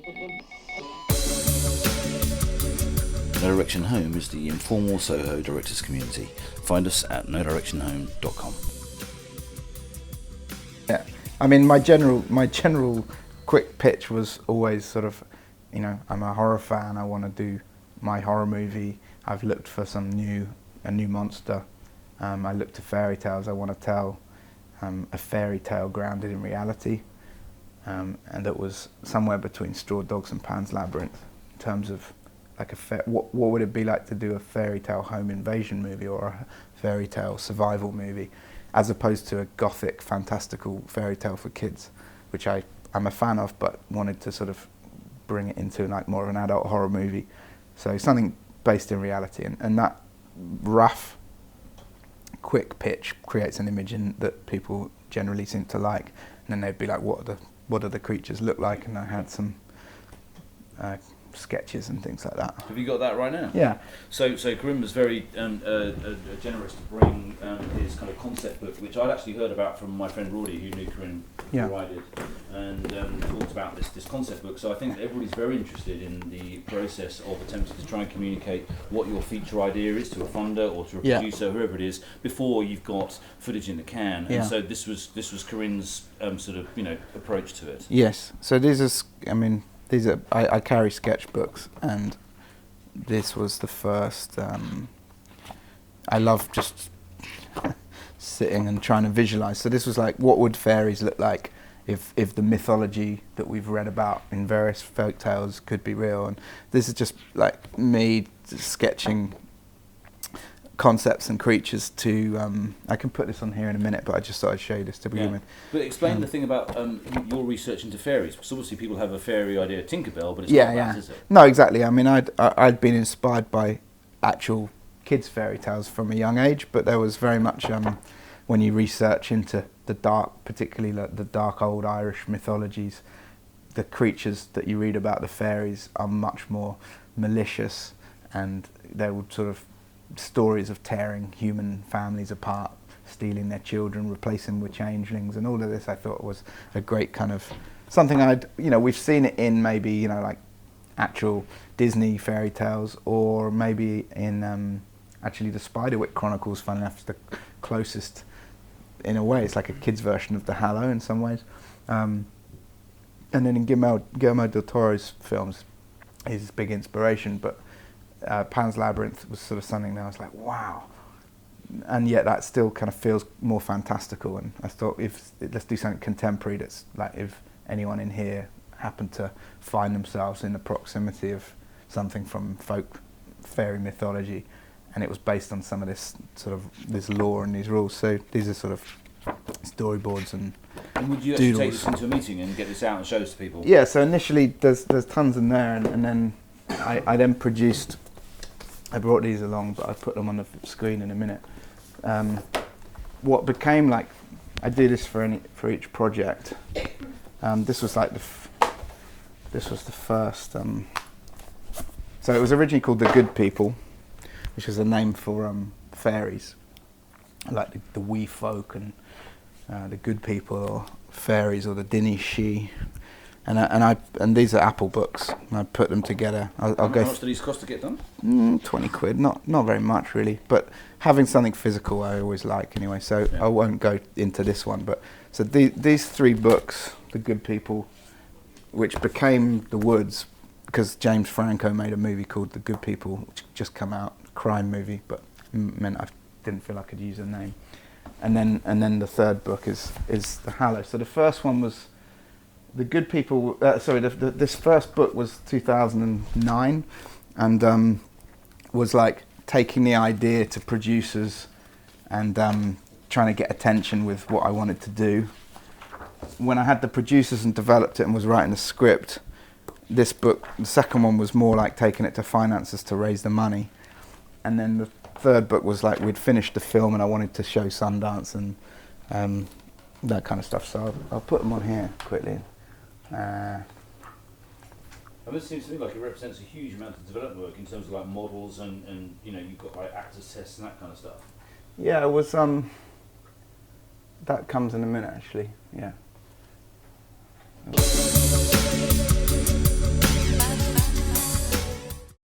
No Direction Home is the informal Soho directors community. Find us at nodirectionhome.com. Yeah, I mean, my general quick pitch was always sort of, you know, I'm a horror fan. I want to do my horror movie. I've looked for a new monster. I looked to fairy tales. I want to tell a fairy tale grounded in reality, and that was somewhere between Straw Dogs and Pan's Labyrinth in terms of like what would it be like to do a fairy tale home invasion movie or a fairy tale survival movie, as opposed to a gothic fantastical fairy tale for kids, which I'm a fan of, but wanted to sort of bring it into like more of an adult horror movie. So something based in reality, and that rough, quick pitch creates an image that people generally seem to like, and then they'd be like, what do the creatures look like? And I had some sketches and things like that. Have you got that right now? Yeah. So Corin was very generous to bring his kind of concept book, which I'd actually heard about from my friend Roddy, who knew Corin before I did, and talked about this concept book. So I think everybody's very interested in the process of attempting to try and communicate what your feature idea is to a funder or to a producer, whoever it is, before you've got footage in the can. And so this was Corin's sort of, you know, approach to it. Yes. So I carry sketchbooks, and this was the first. I love just sitting and trying to visualize. So this was like, what would fairies look like if the mythology that we've read about in various folk tales could be real? And this is just like me sketching concepts and creatures to I can put this on here in a minute, but I just thought I'd show you this to begin with. But explain the thing about your research into fairies, because obviously people have a fairy idea, Tinkerbell, but it's not that, is it? No, exactly. I mean, I'd been inspired by actual kids' fairy tales from a young age, but there was very much when you research into the dark, particularly the dark old Irish mythologies, the creatures that you read about, the fairies, are much more malicious, and they would sort of stories of tearing human families apart, stealing their children, replacing them with changelings, and all of this I thought was a great kind of something we've seen it in maybe, like actual Disney fairy tales, or maybe in actually the Spiderwick Chronicles, fun enough, is the closest in a way. It's like a kid's version of the Hallow in some ways. And then in Guillermo del Toro's films, his big inspiration, but Pan's Labyrinth was sort of something that I was like, wow. And yet that still kind of feels more fantastical. And I thought, let's do something contemporary that's like, if anyone in here happened to find themselves in the proximity of something from folk fairy mythology, and it was based on some of this sort of this lore and these rules. So these are sort of storyboards and would you actually take this into a meeting and get this out and show this to people? Yeah, so initially there's tons in there, and then I then produced, I brought these along, but I put them on the screen in a minute. What became like, I do this for each project. This was like this was the first. So it was originally called The Good People, which is a name for fairies, like the wee folk and the good people, or fairies, or the Dinny She. And these are Apple books, and I put them together. How much do these cost to get done? 20 quid, not very much really, but having something physical I always like anyway, so I won't go into this one. But so these three books, The Good People, which became The Woods, because James Franco made a movie called The Good People, which just come out, crime movie, but meant I didn't feel I could use a name. And then the third book is The Hallow. So the first one was The Good People, this first book was 2009, and was like taking the idea to producers and trying to get attention with what I wanted to do. When I had the producers and developed it and was writing the script, this book, the second one, was more like taking it to financiers to raise the money. And then the third book was like, we'd finished the film and I wanted to show Sundance and that kind of stuff. So I'll put them on here quickly. It seems to me like it represents a huge amount of development work in terms of like models and you've got like actors tests and that kind of stuff. Yeah, it was that comes in a minute actually. Yeah.